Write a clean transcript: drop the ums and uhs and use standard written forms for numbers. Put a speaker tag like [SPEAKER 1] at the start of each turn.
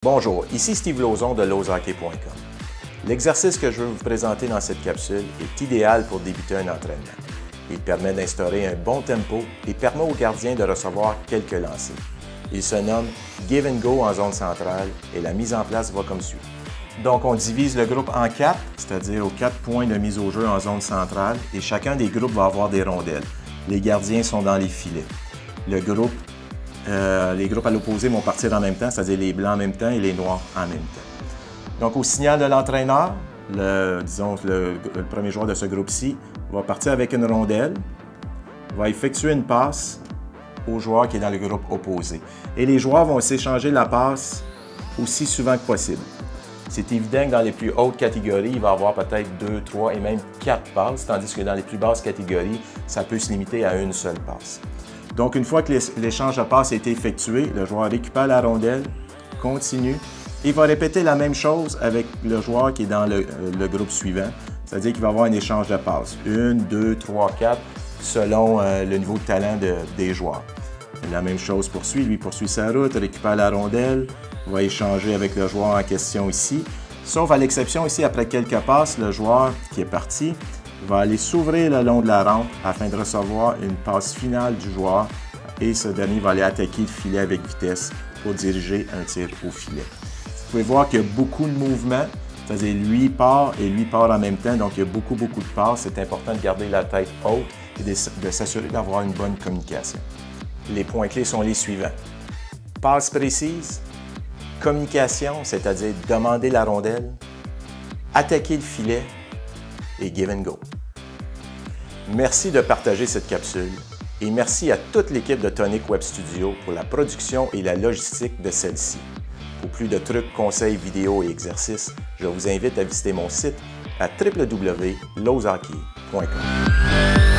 [SPEAKER 1] Bonjour, ici Steve Lauzon de lozhockey.com. L'exercice que je veux vous présenter dans cette capsule est idéal pour débuter un entraînement. Il permet d'instaurer un bon tempo et permet au gardien de recevoir quelques lancers. Il se nomme Give and Go en zone centrale et la mise en place va comme suit. Donc on divise le groupe en 4, c'est-à-dire aux 4 points de mise au jeu en zone centrale et chacun des groupes va avoir des rondelles. Les gardiens sont dans les filets. Les groupes à l'opposé vont partir en même temps, c'est-à-dire les blancs en même temps et les noirs en même temps. Donc, au signal de l'entraîneur, le premier joueur de ce groupe-ci va partir avec une rondelle, va effectuer une passe au joueur qui est dans le groupe opposé. Et les joueurs vont s'échanger la passe aussi souvent que possible. C'est évident que dans les plus hautes catégories, il va y avoir peut-être 2, 3 et même 4 passes, tandis que dans les plus basses catégories, ça peut se limiter à une seule passe. Donc, une fois que l'échange de passes a été effectué, le joueur récupère la rondelle, continue, et va répéter la même chose avec le joueur qui est dans le groupe suivant, c'est-à-dire qu'il va avoir un échange de passes. 1, 2, 3, 4, selon le niveau de talent des joueurs. La même chose poursuit, lui poursuit sa route, récupère la rondelle, va échanger avec le joueur en question ici. Sauf à l'exception ici, après quelques passes, le joueur qui est parti va aller s'ouvrir le long de la rampe afin de recevoir une passe finale du joueur et ce dernier va aller attaquer le filet avec vitesse pour diriger un tir au filet. Vous pouvez voir qu'il y a beaucoup de mouvements, c'est-à-dire lui part et lui part en même temps, donc il y a beaucoup de passes. C'est important de garder la tête haute et de s'assurer d'avoir une bonne communication. Les points clés sont les suivants. Passe précise, communication, c'est-à-dire demander la rondelle, attaquer le filet, et Give and Go. Merci de partager cette capsule et merci à toute l'équipe de Tonic Web Studio pour la production et la logistique de celle-ci. Pour plus de trucs, conseils, vidéos et exercices, je vous invite à visiter mon site à www.lozhockey.com.